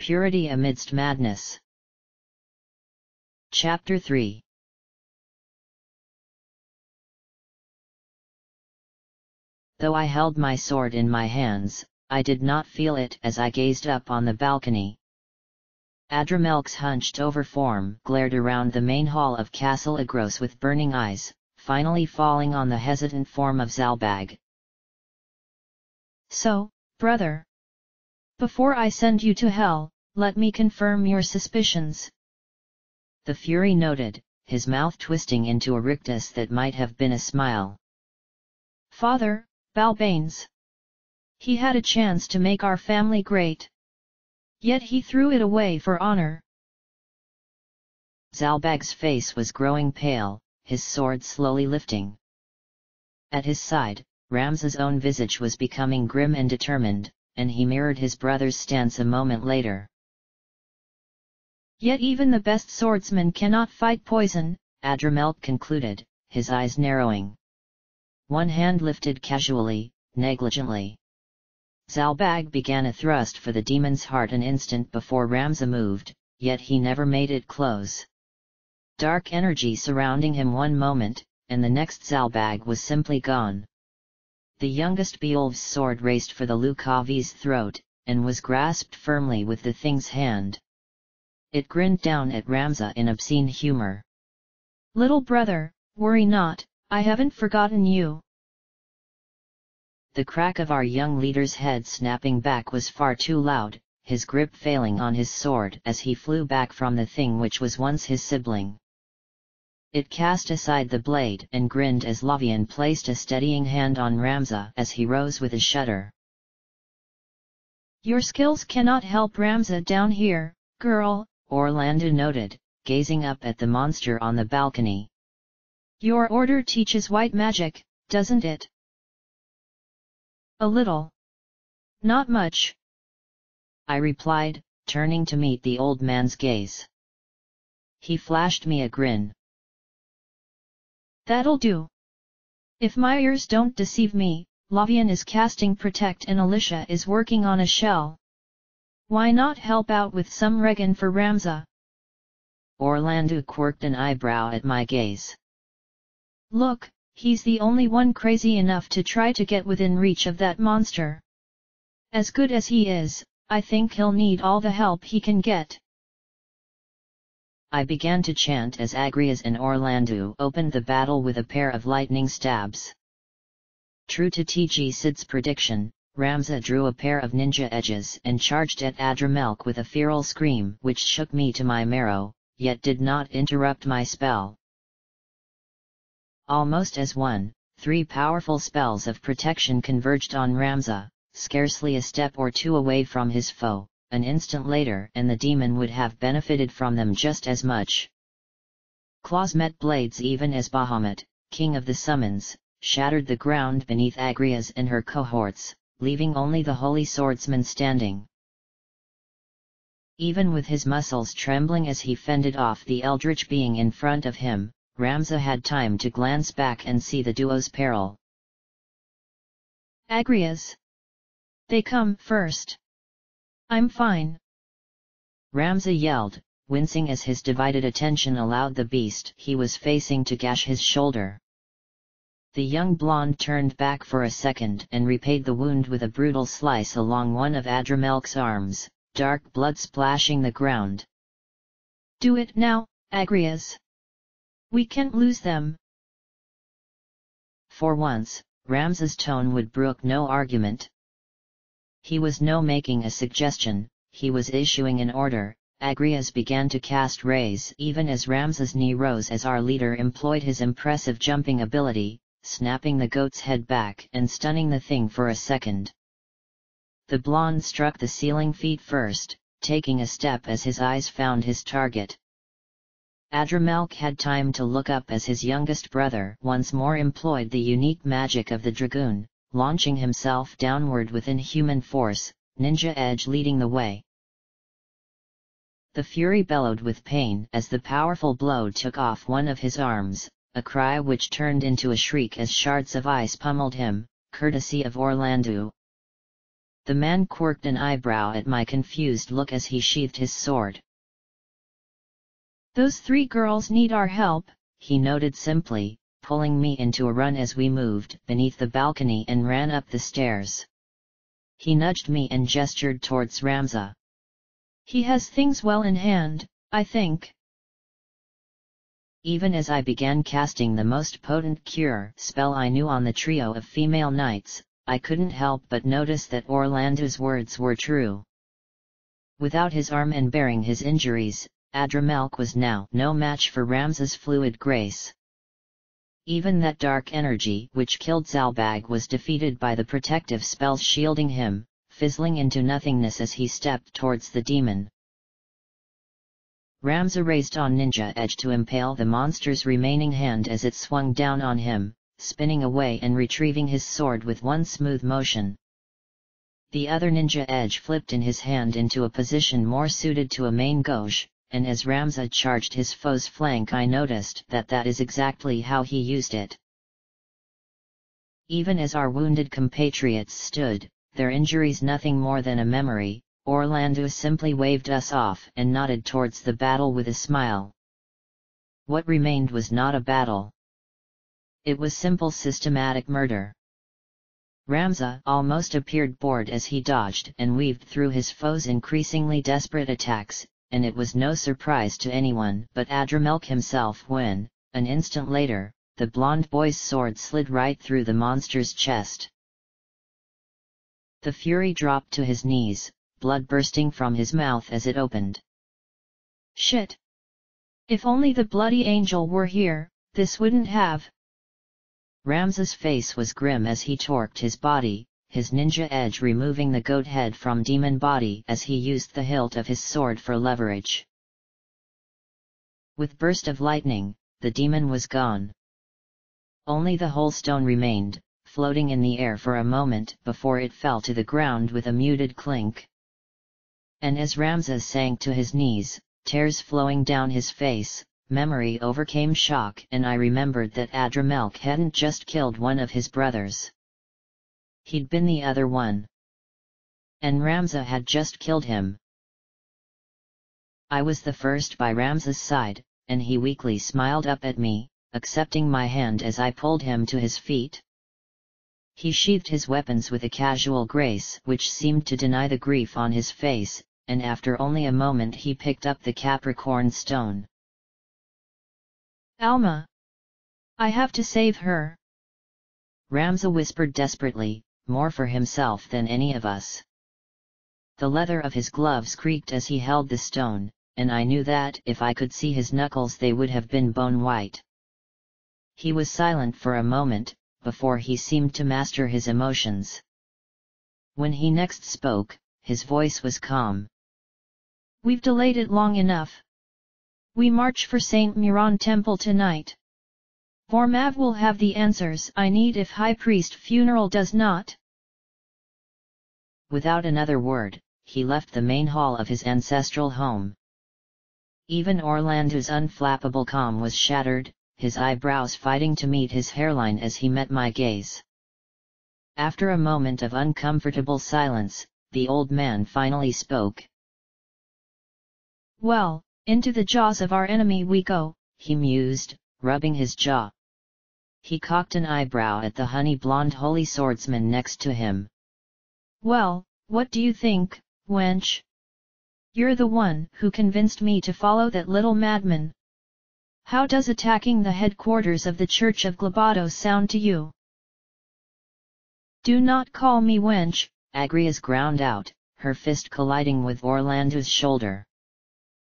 Purity amidst madness. Chapter 3. Though I held my sword in my hands, I did not feel it as I gazed up on the balcony. Adramelch's hunched-over form glared around the main hall of Castle Agros with burning eyes, finally falling on the hesitant form of Zalbag. "So, brother. Before I send you to hell, let me confirm your suspicions." The Fury noted, his mouth twisting into a rictus that might have been a smile. "Father, Balbanes. He had a chance to make our family great. Yet he threw it away for honor." Zalbag's face was growing pale, his sword slowly lifting. At his side, Ramza's own visage was becoming grim and determined, and he mirrored his brother's stance a moment later. "Yet even the best swordsman cannot fight poison," Adramelch concluded, his eyes narrowing. One hand lifted casually, negligently. Zalbag began a thrust for the demon's heart an instant before Ramza moved, yet he never made it close. Dark energy surrounding him one moment, and the next Zalbag was simply gone. The youngest Beowulf's sword raced for the Lukavi's throat, and was grasped firmly with the thing's hand. It grinned down at Ramza in obscene humor. "Little brother, worry not, I haven't forgotten you." The crack of our young leader's head snapping back was far too loud, his grip failing on his sword as he flew back from the thing which was once his sibling. It cast aside the blade and grinned as Lavian placed a steadying hand on Ramza as he rose with a shudder. "Your skills cannot help Ramza down here, girl," Orlando noted, gazing up at the monster on the balcony. "Your order teaches white magic, doesn't it?" "A little. Not much," I replied, turning to meet the old man's gaze. He flashed me a grin. "That'll do. If my ears don't deceive me, Lavian is casting Protect and Alicia is working on a shell. Why not help out with some regen for Ramza?" Orlando quirked an eyebrow at my gaze. "Look, he's the only one crazy enough to try to get within reach of that monster. As good as he is, I think he'll need all the help he can get." I began to chant as Agrias and Orlando opened the battle with a pair of lightning stabs. True to T.G. Sid's prediction, Ramza drew a pair of ninja edges and charged at Adramelch with a feral scream which shook me to my marrow, yet did not interrupt my spell. Almost as one, 3 powerful spells of protection converged on Ramza, scarcely a step or two away from his foe. An instant later and the demon would have benefited from them just as much. Claws met blades even as Bahamut, king of the summons, shattered the ground beneath Agrias and her cohorts, leaving only the holy swordsman standing. Even with his muscles trembling as he fended off the eldritch being in front of him, Ramza had time to glance back and see the duo's peril. "Agrias! They come first. I'm fine," Ramza yelled, wincing as his divided attention allowed the beast he was facing to gash his shoulder. The young blonde turned back for a second and repaid the wound with a brutal slice along one of Adramelch's arms, dark blood splashing the ground. "Do it now, Agrias. We can't lose them." For once, Ramza's tone would brook no argument. He was no making a suggestion, he was issuing an order. Agrias began to cast rays even as Ramza's knee rose as our leader employed his impressive jumping ability, snapping the goat's head back and stunning the thing for a second. The blonde struck the ceiling feet first, taking a step as his eyes found his target. Adramelch had time to look up as his youngest brother once more employed the unique magic of the dragoon, launching himself downward with inhuman force, ninja edge leading the way. The Fury bellowed with pain as the powerful blow took off one of his arms, a cry which turned into a shriek as shards of ice pummeled him, courtesy of Orlando. The man quirked an eyebrow at my confused look as he sheathed his sword. "Those 3 girls need our help," he noted simply, pulling me into a run as we moved beneath the balcony and ran up the stairs. He nudged me and gestured towards Ramza. "He has things well in hand, I think." Even as I began casting the most potent cure spell I knew on the trio of female knights, I couldn't help but notice that Orlando's words were true. Without his arm and bearing his injuries, Adramelch was now no match for Ramza's fluid grace. Even that dark energy which killed Zalbag was defeated by the protective spells shielding him, fizzling into nothingness as he stepped towards the demon. Ramza raised on ninja edge to impale the monster's remaining hand as it swung down on him, spinning away and retrieving his sword with one smooth motion. The other ninja edge flipped in his hand into a position more suited to a main gauge, and as Ramza charged his foe's flank I noticed that is exactly how he used it. Even as our wounded compatriots stood, their injuries nothing more than a memory, Orlando simply waved us off and nodded towards the battle with a smile. What remained was not a battle. It was simple systematic murder. Ramza almost appeared bored as he dodged and weaved through his foe's increasingly desperate attacks, and it was no surprise to anyone but Adramelch himself when, an instant later, the blonde boy's sword slid right through the monster's chest. The Fury dropped to his knees, blood bursting from his mouth as it opened. "Shit! If only the bloody angel were here, this wouldn't have..." Ramza's face was grim as he torqued his body, his ninja edge removing the goat head from demon body as he used the hilt of his sword for leverage. With burst of lightning, the demon was gone. Only the whole stone remained, floating in the air for a moment before it fell to the ground with a muted clink. And as Ramza sank to his knees, tears flowing down his face, memory overcame shock and I remembered that Adramelch hadn't just killed one of his brothers. He'd been the other one. And Ramza had just killed him. I was the first by Ramza's side, and he weakly smiled up at me, accepting my hand as I pulled him to his feet. He sheathed his weapons with a casual grace which seemed to deny the grief on his face, and after only a moment he picked up the Capricorn stone. "Alma! I have to save her!" Ramza whispered desperately, more for himself than any of us. The leather of his gloves creaked as he held the stone, and I knew that if I could see his knuckles they would have been bone white. He was silent for a moment, before he seemed to master his emotions. When he next spoke, his voice was calm. "We've delayed it long enough. We march for Saint Miron Temple tonight. Vormav will have the answers I need if High Priest funeral does not." Without another word, he left the main hall of his ancestral home. Even Orlando's unflappable calm was shattered, his eyebrows fighting to meet his hairline as he met my gaze. After a moment of uncomfortable silence, the old man finally spoke. "Well, into the jaws of our enemy we go," he mused, rubbing his jaw. He cocked an eyebrow at the honey-blonde holy swordsman next to him. "Well, what do you think, wench? You're the one who convinced me to follow that little madman. How does attacking the headquarters of the Church of Glabados sound to you?" "Do not call me wench," Agrias ground out, her fist colliding with Orlando's shoulder.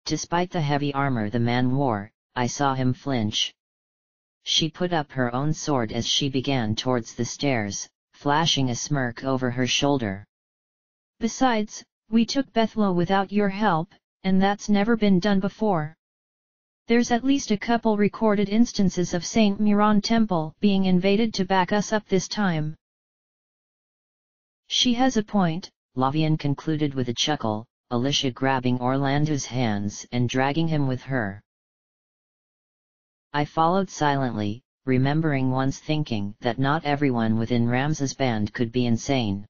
Despite the heavy armor the man wore, I saw him flinch. She put up her own sword as she began towards the stairs, flashing a smirk over her shoulder. "Besides, we took Bethlo without your help, and that's never been done before. There's at least a couple recorded instances of Saint Miron Temple being invaded to back us up this time." "She has a point," Lavian concluded with a chuckle, Alicia grabbing Orlando's hands and dragging him with her. I followed silently, remembering once thinking that not everyone within Ramza's band could be insane.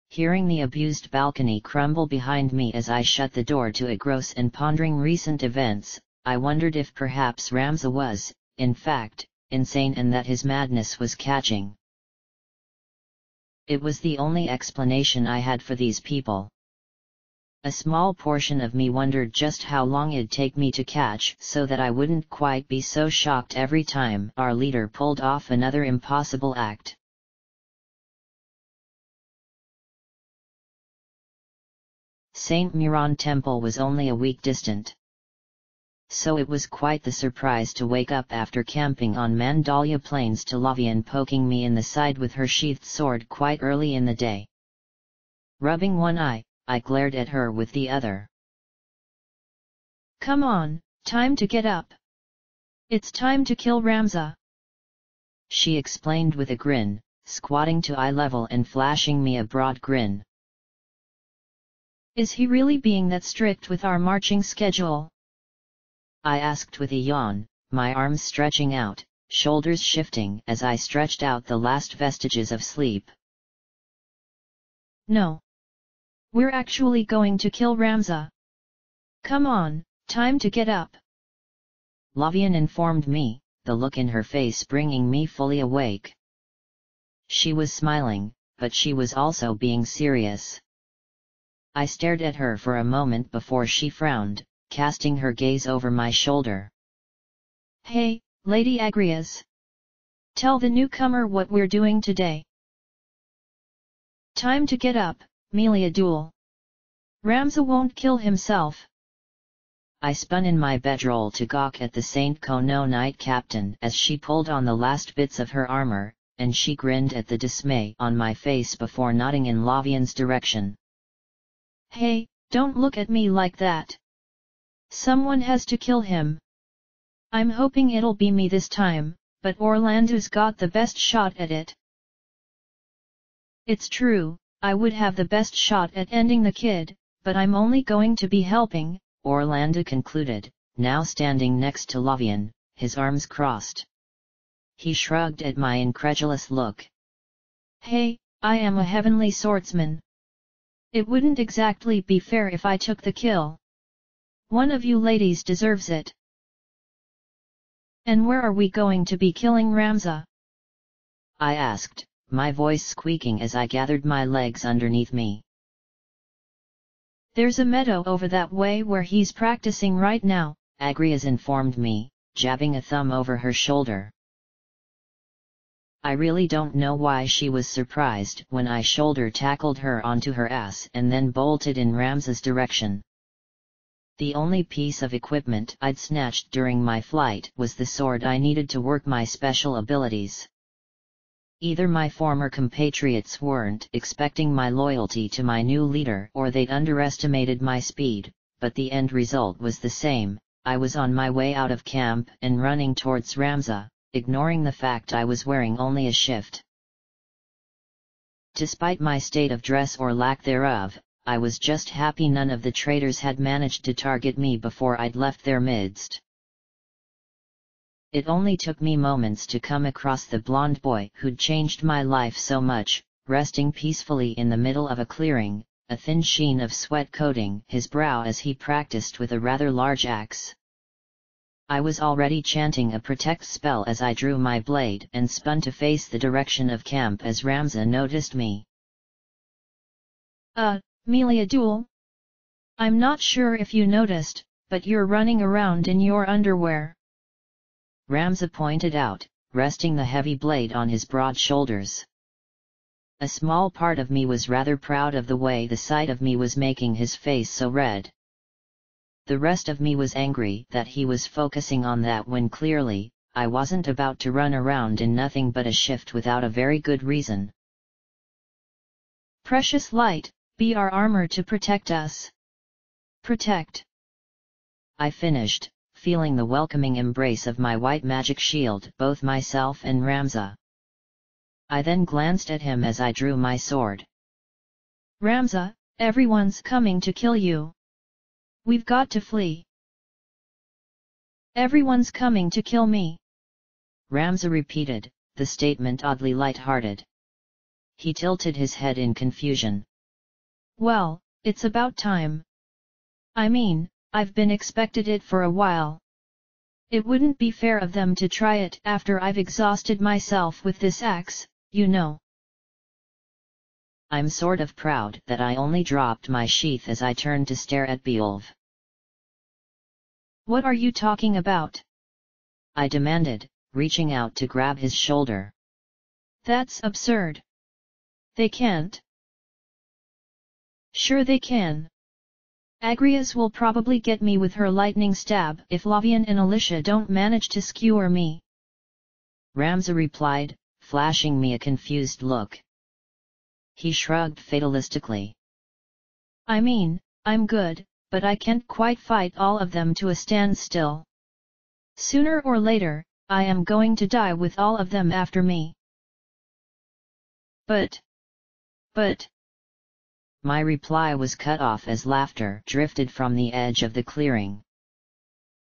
hearing the abused balcony crumble behind me as I shut the door to it. Gross and pondering recent events, I wondered if perhaps Ramza was, in fact, insane and that his madness was catching. It was the only explanation I had for these people. A small portion of me wondered just how long it'd take me to catch so that I wouldn't quite be so shocked every time our leader pulled off another impossible act. Saint Miran Temple was only a week distant. So it was quite the surprise to wake up after camping on Mandalya Plains to Lavian poking me in the side with her sheathed sword quite early in the day. Rubbing one eye, I glared at her with the other. "Come on, time to get up. It's time to kill Ramza," she explained with a grin, squatting to eye level and flashing me a broad grin. "Is he really being that strict with our marching schedule?" I asked with a yawn, my arms stretching out, shoulders shifting as I stretched out the last vestiges of sleep. "No. We're actually going to kill Ramza. Come on, time to get up," Lavian informed me, the look in her face bringing me fully awake. She was smiling, but she was also being serious. I stared at her for a moment before she frowned, casting her gaze over my shoulder. "Hey, Lady Agrias. Tell the newcomer what we're doing today." "Time to get up, Melia Dul. Ramza won't kill himself." I spun in my bedroll to gawk at the Saint Kono Knight Captain as she pulled on the last bits of her armor, and she grinned at the dismay on my face before nodding in Lavian's direction. "Hey, don't look at me like that. Someone has to kill him. I'm hoping it'll be me this time, but Orlando's got the best shot at it." "It's true, I would have the best shot at ending the kid, but I'm only going to be helping," Orlando concluded, now standing next to Lavian, his arms crossed. He shrugged at my incredulous look. "Hey, I am a heavenly swordsman. It wouldn't exactly be fair if I took the kill. One of you ladies deserves it." "And where are we going to be killing Ramza?" I asked, my voice squeaking as I gathered my legs underneath me. "There's a meadow over that way where he's practicing right now," Agrias informed me, jabbing a thumb over her shoulder. I really don't know why she was surprised when I shoulder tackled her onto her ass and then bolted in Ramza's direction. The only piece of equipment I'd snatched during my flight was the sword I needed to work my special abilities. Either my former compatriots weren't expecting my loyalty to my new leader or they'd underestimated my speed, but the end result was the same. I was on my way out of camp and running towards Ramza, ignoring the fact I was wearing only a shift. Despite my state of dress or lack thereof, I was just happy none of the traitors had managed to target me before I'd left their midst. It only took me moments to come across the blonde boy who'd changed my life so much, resting peacefully in the middle of a clearing, a thin sheen of sweat coating his brow as he practiced with a rather large axe. I was already chanting a protect spell as I drew my blade and spun to face the direction of camp as Ramza noticed me. Melia Dul? I'm not sure if you noticed, but you're running around in your underwear," Ramza pointed out, resting the heavy blade on his broad shoulders. A small part of me was rather proud of the way the sight of me was making his face so red. The rest of me was angry that he was focusing on that when clearly, I wasn't about to run around in nothing but a shift without a very good reason. "Precious light, be our armor to protect us. Protect," I finished, feeling the welcoming embrace of my white magic shield both myself and Ramza. I then glanced at him as I drew my sword. "Ramza, everyone's coming to kill you. We've got to flee." "Everyone's coming to kill me," Ramza repeated, the statement oddly light-hearted. He tilted his head in confusion, Well, it's about time. I mean, I've been expected it for a while. It wouldn't be fair of them to try it after I've exhausted myself with this axe, you know. I'm sort of proud that I only dropped my sheath as I turned to stare at Beowulf. What are you talking about? I demanded, reaching out to grab his shoulder. That's absurd. They can't. Sure they can. Agrias will probably get me with her lightning stab if Lavian and Alicia don't manage to skewer me. Ramza replied, flashing me a confused look. He shrugged fatalistically. I mean, I'm good, but I can't quite fight all of them to a standstill. Sooner or later, I am going to die with all of them after me. But... My reply was cut off as laughter drifted from the edge of the clearing.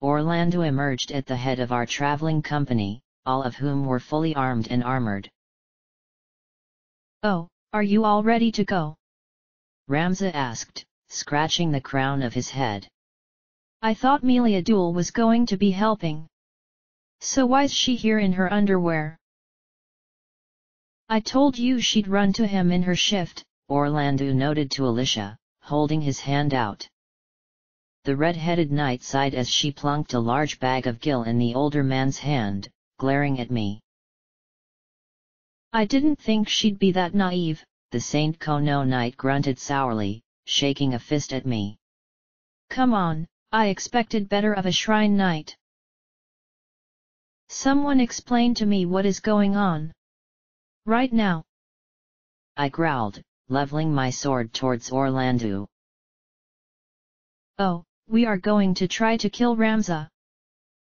Orlando emerged at the head of our traveling company, all of whom were fully armed and armored. Oh, are you all ready to go? Ramza asked, scratching the crown of his head. I thought Meliadul was going to be helping. So why's she here in her underwear? I told you she'd run to him in her shift, Orlando noted to Alicia, holding his hand out. The red-headed knight sighed as she plunked a large bag of gill in the older man's hand, glaring at me. I didn't think she'd be that naive, the Saint Kono knight grunted sourly, shaking a fist at me. Come on, I expected better of a shrine knight. Someone explain to me what is going on. Right now. I growled, leveling my sword towards Orlando. Oh, we are going to try to kill Ramza.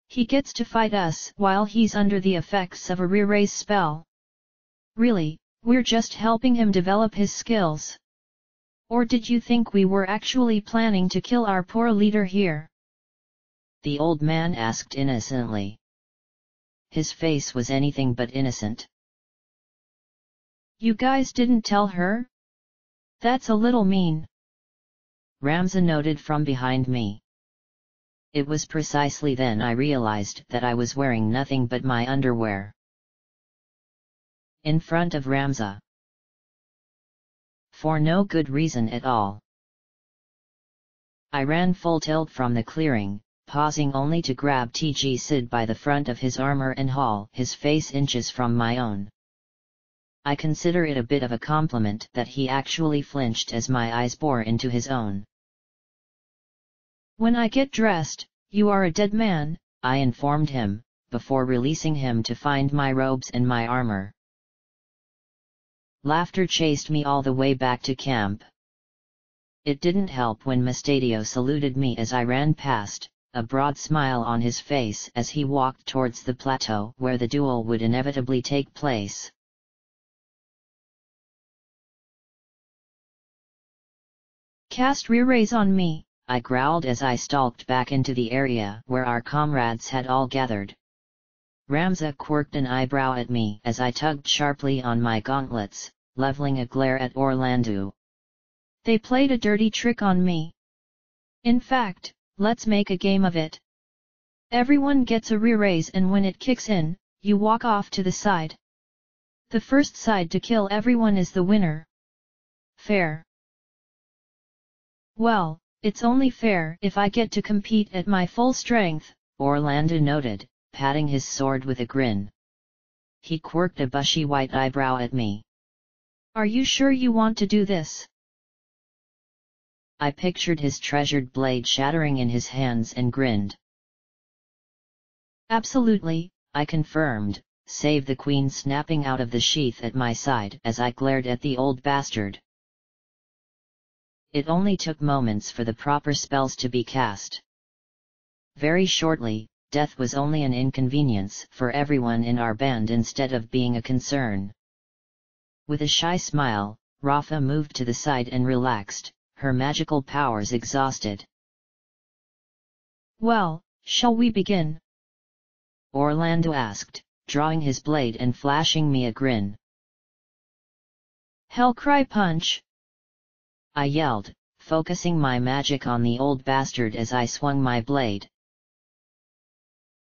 He gets to fight us while he's under the effects of a re-raise spell. Really, we're just helping him develop his skills. Or did you think we were actually planning to kill our poor leader here? The old man asked innocently. His face was anything but innocent. You guys didn't tell her? That's a little mean. Ramza noted from behind me. It was precisely then I realized that I was wearing nothing but my underwear. In front of Ramza. For no good reason at all. I ran full tilt from the clearing, pausing only to grab TG Sid by the front of his armor and haul his face inches from my own. I consider it a bit of a compliment that he actually flinched as my eyes bore into his own. When I get dressed, you are a dead man, I informed him, before releasing him to find my robes and my armor. Laughter chased me all the way back to camp. It didn't help when Mestadio saluted me as I ran past, a broad smile on his face as he walked towards the plateau where the duel would inevitably take place. Cast re-raise on me, I growled as I stalked back into the area where our comrades had all gathered. Ramza quirked an eyebrow at me as I tugged sharply on my gauntlets, leveling a glare at Orlando. They played a dirty trick on me. In fact, let's make a game of it. Everyone gets a re-raise and when it kicks in, you walk off to the side. The first side to kill everyone is the winner. Fair. Well, it's only fair if I get to compete at my full strength, Orlando noted, patting his sword with a grin. He quirked a bushy white eyebrow at me. Are you sure you want to do this? I pictured his treasured blade shattering in his hands and grinned. Absolutely, I confirmed, save the queen snapping out of the sheath at my side as I glared at the old bastard. It only took moments for the proper spells to be cast. Very shortly, death was only an inconvenience for everyone in our band instead of being a concern. With a shy smile, Rafa moved to the side and relaxed, her magical powers exhausted. Well, shall we begin? Orlando asked, drawing his blade and flashing me a grin. Hellcry punch! I yelled, focusing my magic on the old bastard as I swung my blade.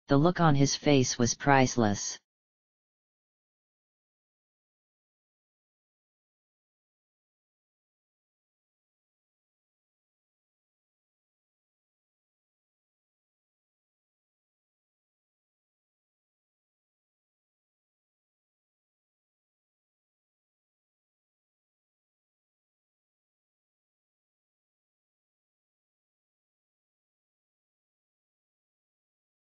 The look on his face was priceless.